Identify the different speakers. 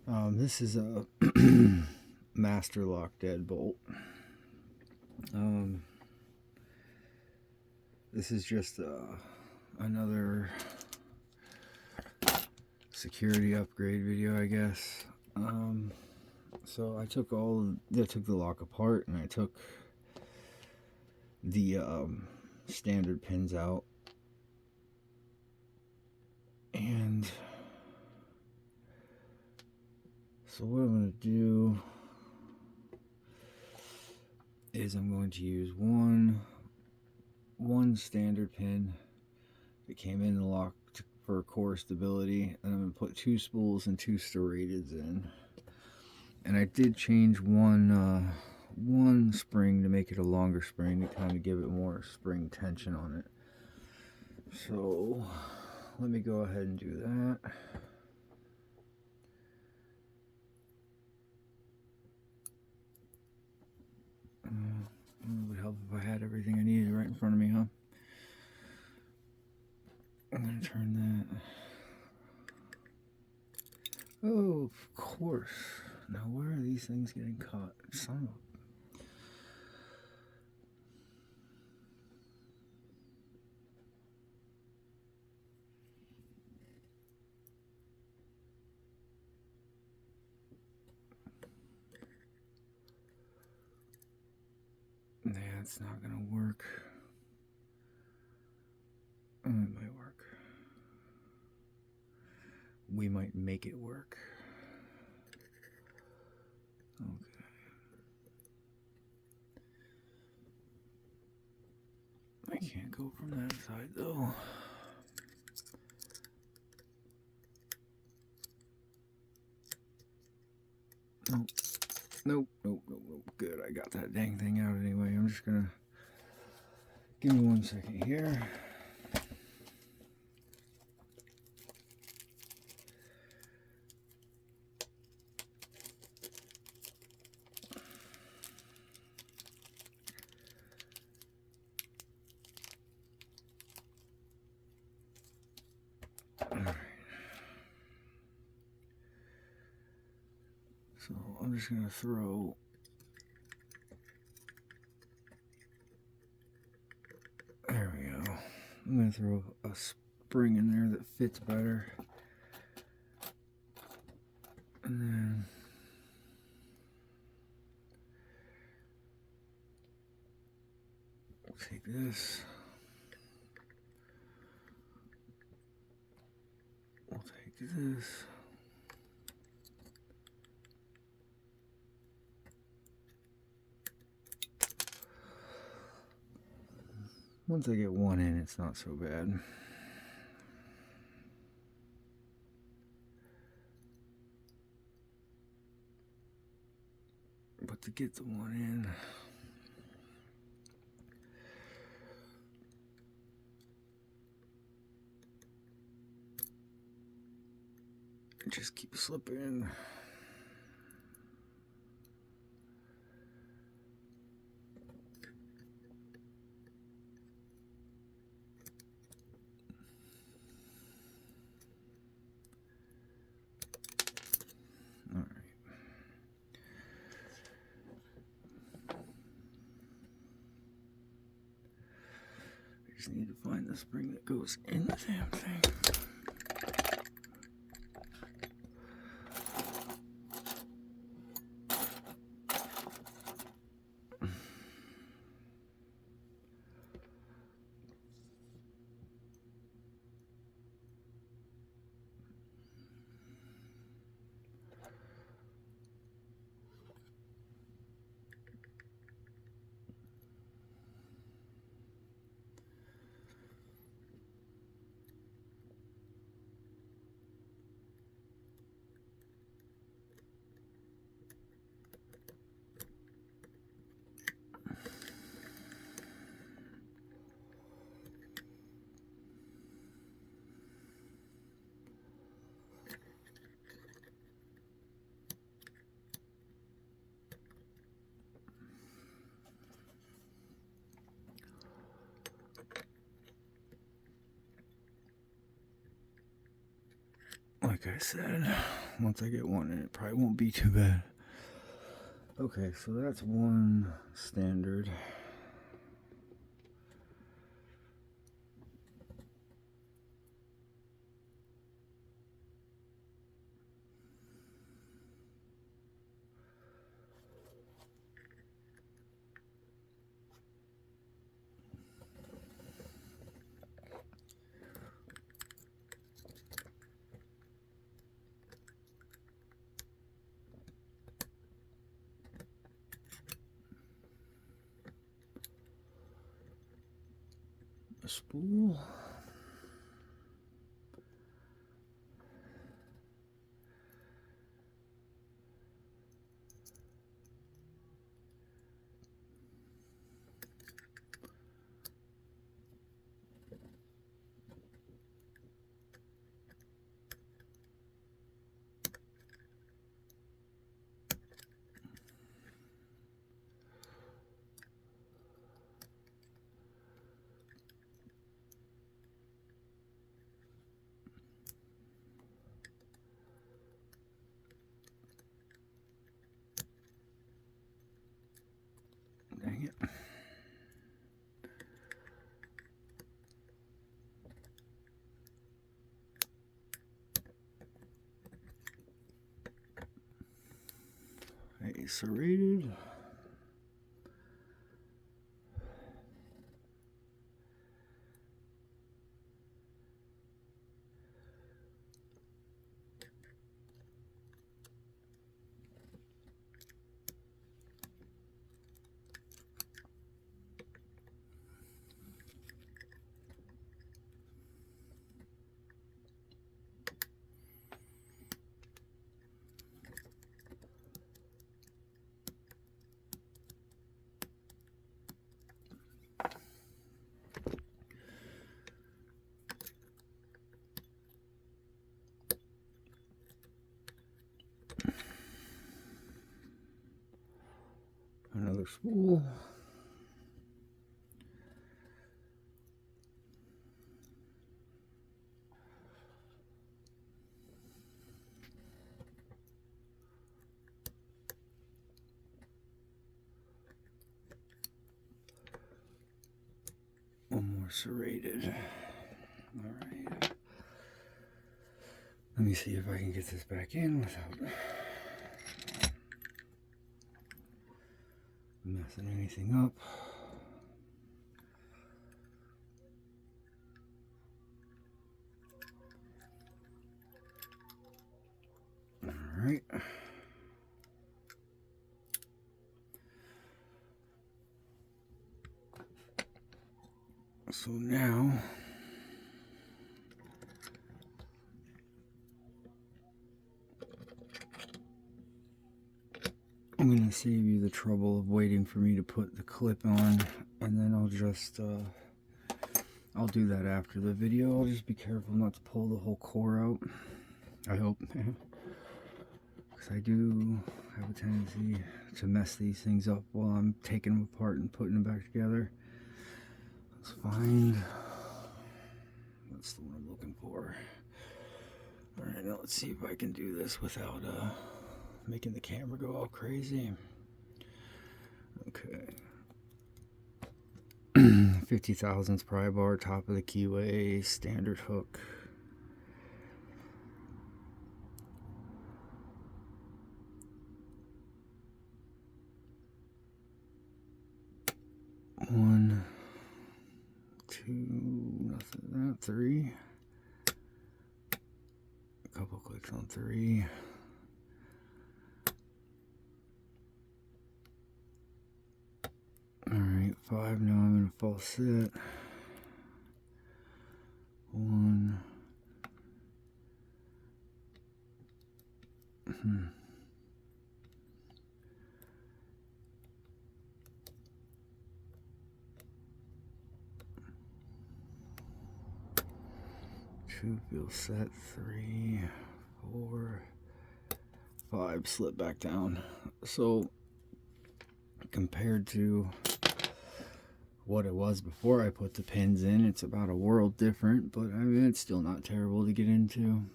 Speaker 1: This is a masterlock deadbolt. This is just another security upgrade video, I guess. So I took the lock apart, and I took the standard pins out, and so what I'm going to do is I'm going to use one standard pin that came in the lock for core stability, and I'm going to put 2 spools and 2 serrateds in. And I did change one spring to make it a longer spring to kind of give it more spring tension on it. So let me go ahead and do that. It would help if I had everything I needed right in front of me, huh? I'm going to turn that. Oh, of course. Now, where are these things getting caught? Son of a... Yeah, it's not going to work. It might work. We might make it work. Okay. I can't go from that side though. Nope. Good, I got that dang thing out anyway. I'm just gonna... Give me 1 second here. Alright. So I'm just gonna throw... There we go. I'm gonna throw a spring in there that fits better. And then... We'll take this. We'll take this. Once I get one in, it's not so bad. But to get the one in... Just keep slipping. Alright. I just need to find the spring that goes in the damn thing. like I said, once I get one in, it probably won't be too bad. Okay, so that's one standard. A spool. Dang it. Okay, serrated. Another spool. One more serrated. All right. Let me see if I can get this back in without messing anything up. All right. So now I'm going to save you the trouble of waiting for me to put the clip on, and then I'll just I'll do that after the video. I'll just be careful not to pull the whole core out, I hope, because I do have a tendency to mess these things up while I'm taking them apart and putting them back together. Let's find, that's the one I'm looking for. Alright, now let's see if I can do this without making the camera go all crazy. Okay. 50 thousandths pry bar, top of the keyway, standard hook. One, two, nothing that, three. A couple clicks on three. Alright, 5, now I'm in a false set. 1. Two, feel set. 3, 4, 5, slip back down. So, compared to what it was before I put the pins in, it's about a world different, but I mean, it's still not terrible to get into.